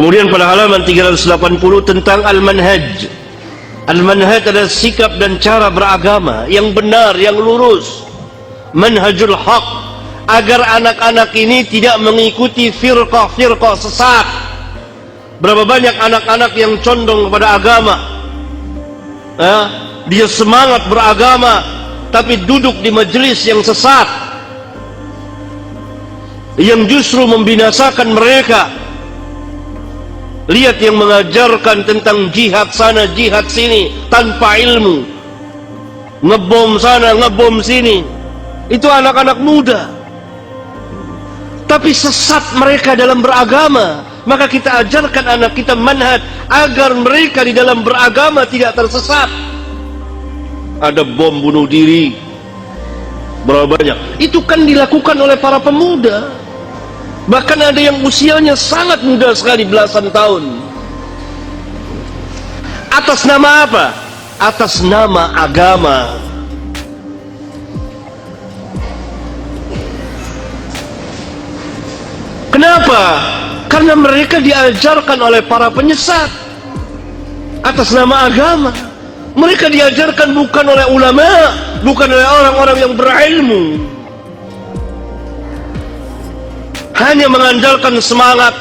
Kemudian pada halaman 380 tentang al-manhaj. Al-manhaj adalah sikap dan cara beragama yang benar, yang lurus. Manhajul haq, agar anak-anak ini tidak mengikuti firqah-firqah sesat. Berapa banyak anak-anak yang condong kepada agama, dia semangat beragama tapi duduk di majelis yang sesat, yang justru membinasakan mereka. Lihat yang mengajarkan tentang jihad sana, jihad sini tanpa ilmu, ngebom sana, ngebom sini. Itu anak-anak muda, tapi sesat mereka dalam beragama. Maka kita ajarkan anak kita manhaj agar mereka di dalam beragama tidak tersesat. Ada bom bunuh diri berapa banyak? Itu kan dilakukan oleh para pemuda. Bahkan ada yang usianya sangat muda sekali, belasan tahun. Atas nama apa? Atas nama agama. Kenapa? Karena mereka diajarkan oleh para penyesat atas nama agama. Mereka diajarkan bukan oleh ulama, bukan oleh orang-orang yang berilmu. Hanya mengandalkan semangat,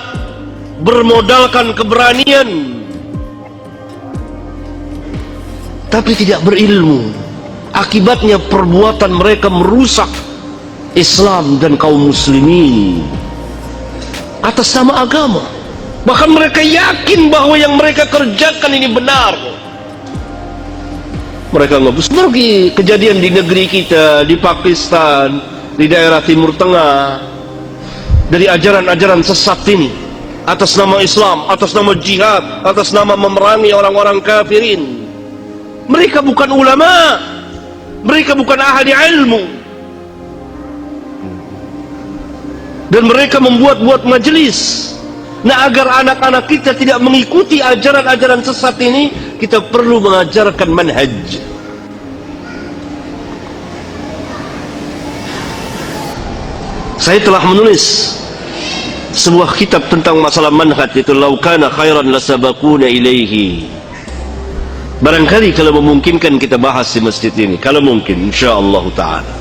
bermodalkan keberanian, tapi tidak berilmu. Akibatnya perbuatan mereka merusak Islam dan kaum muslimin atas nama agama. Bahkan mereka yakin bahwa yang mereka kerjakan ini benar. Mereka nggak bisa pergi. Kejadian di negeri kita, di Pakistan, di daerah Timur Tengah, dari ajaran-ajaran sesat ini, atas nama Islam, atas nama jihad, atas nama memerangi orang-orang kafirin. Mereka bukan ulama, mereka bukan ahli ilmu, dan mereka membuat-buat majelis. Nah, agar anak-anak kita tidak mengikuti ajaran-ajaran sesat ini, kita perlu mengajarkan manhaj. Saya telah menulis sebuah kitab tentang masalah manhaj, itu Law Kana Khairan Lasabaquna Ilaihi. Barangkali kalau memungkinkan kita bahas di masjid ini, kalau mungkin, insyaallah ta'ala,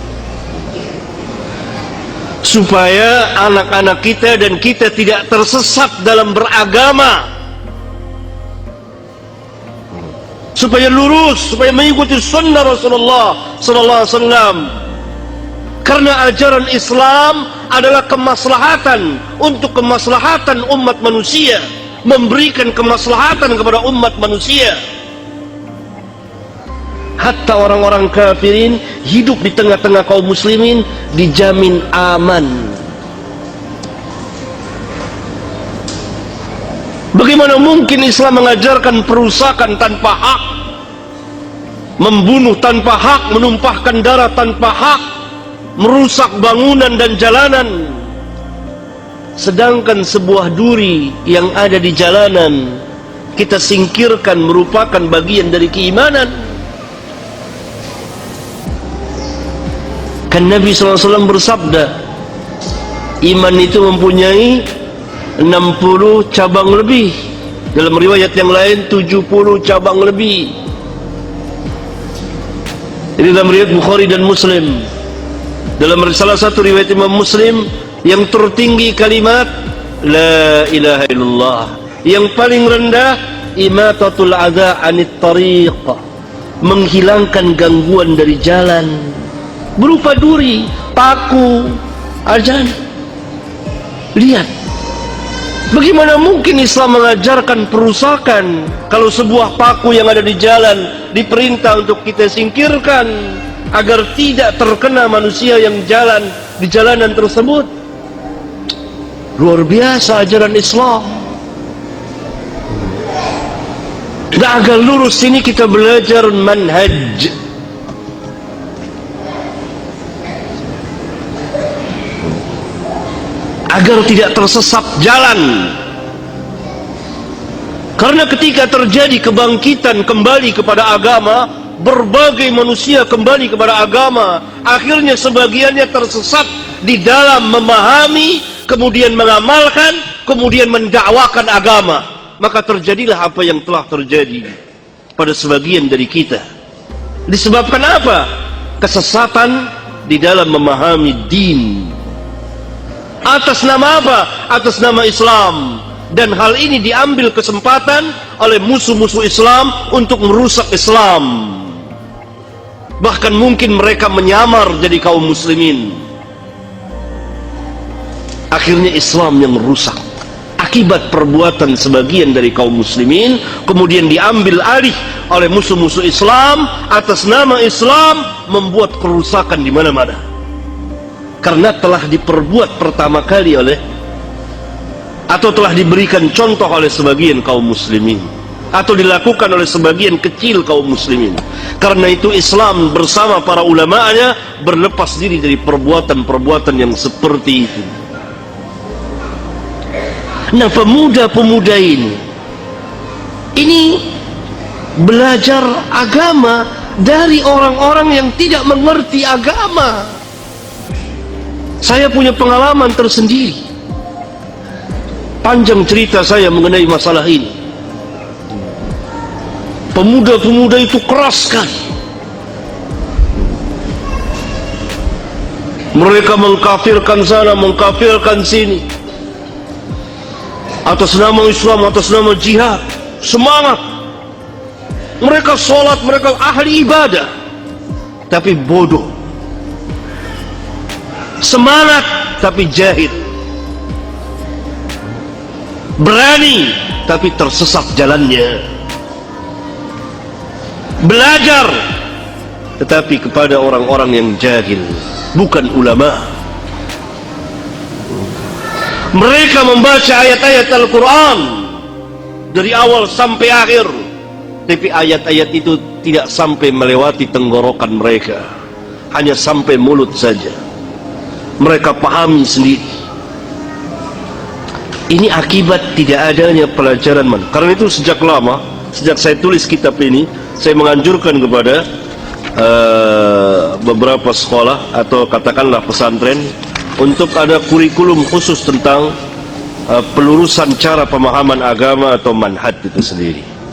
supaya anak-anak kita dan kita tidak tersesat dalam beragama, supaya lurus, supaya mengikuti sunnah Rasulullah sallallahu alaihi wasallam. Karena ajaran Islam adalah kemaslahatan untuk kemaslahatan umat manusia, memberikan kemaslahatan kepada umat manusia. Hatta orang-orang kafirin hidup di tengah-tengah kaum muslimin dijamin aman. Bagaimana mungkin Islam mengajarkan perusakan tanpa hak, membunuh tanpa hak, menumpahkan darah tanpa hak, merusak bangunan dan jalanan, sedangkan sebuah duri yang ada di jalanan kita singkirkan merupakan bagian dari keimanan. Kan Nabi SAW bersabda, iman itu mempunyai 60 cabang lebih, dalam riwayat yang lain 70 cabang lebih. Ini dalam riwayat Bukhari dan Muslim. Dalam salah satu riwayat Imam Muslim, yang tertinggi kalimat La ilaha illallah, yang paling rendah imatatul adza anit tariq, menghilangkan gangguan dari jalan, berupa duri, paku, ajan. Lihat, bagaimana mungkin Islam mengajarkan perusakan kalau sebuah paku yang ada di jalan diperintah untuk kita singkirkan agar tidak terkena manusia yang jalan di jalanan tersebut. Luar biasa ajaran Islam. Dan agar lurus ini kita belajar manhaj. Agar tidak tersesat jalan. Karena ketika terjadi kebangkitan kembali kepada agama, berbagai manusia kembali kepada agama, akhirnya sebagiannya tersesat di dalam memahami, kemudian mengamalkan, kemudian mendakwakan agama, maka terjadilah apa yang telah terjadi pada sebagian dari kita. Disebabkan apa? Kesesatan di dalam memahami din. Atas nama apa? Atas nama Islam. Dan hal ini diambil kesempatan oleh musuh-musuh Islam untuk merusak Islam. Bahkan mungkin mereka menyamar jadi kaum muslimin. Akhirnya Islam yang rusak akibat perbuatan sebagian dari kaum muslimin, kemudian diambil alih oleh musuh-musuh Islam atas nama Islam, membuat kerusakan di mana-mana. Karena telah diperbuat pertama kali oleh, atau telah diberikan contoh oleh sebagian kaum muslimin, atau dilakukan oleh sebagian kecil kaum muslimin. Karena itu Islam bersama para ulama'nya berlepas diri dari perbuatan-perbuatan yang seperti itu. Nah, pemuda-pemuda ini belajar agama dari orang-orang yang tidak mengerti agama. Saya punya pengalaman tersendiri. Panjang cerita saya mengenai masalah ini. Pemuda-pemuda itu keras sekali. Mereka mengkafirkan sana, mengkafirkan sini, atas nama Islam, atas nama jihad. Semangat. Mereka sholat, mereka ahli ibadah, tapi bodoh. Semangat, tapi jahil. Berani, tapi tersesat jalannya. Belajar, tetapi kepada orang-orang yang jahil, bukan ulama. Mereka membaca ayat-ayat Al-Quran dari awal sampai akhir, tapi ayat-ayat itu tidak sampai melewati tenggorokan mereka, hanya sampai mulut saja. Mereka pahami sendiri. Ini akibat tidak adanya pelajaran man. Karena itu sejak lama, sejak saya tulis kitab ini, saya menganjurkan kepada beberapa sekolah atau katakanlah pesantren untuk ada kurikulum khusus tentang pelurusan cara pemahaman agama atau manhaj itu sendiri.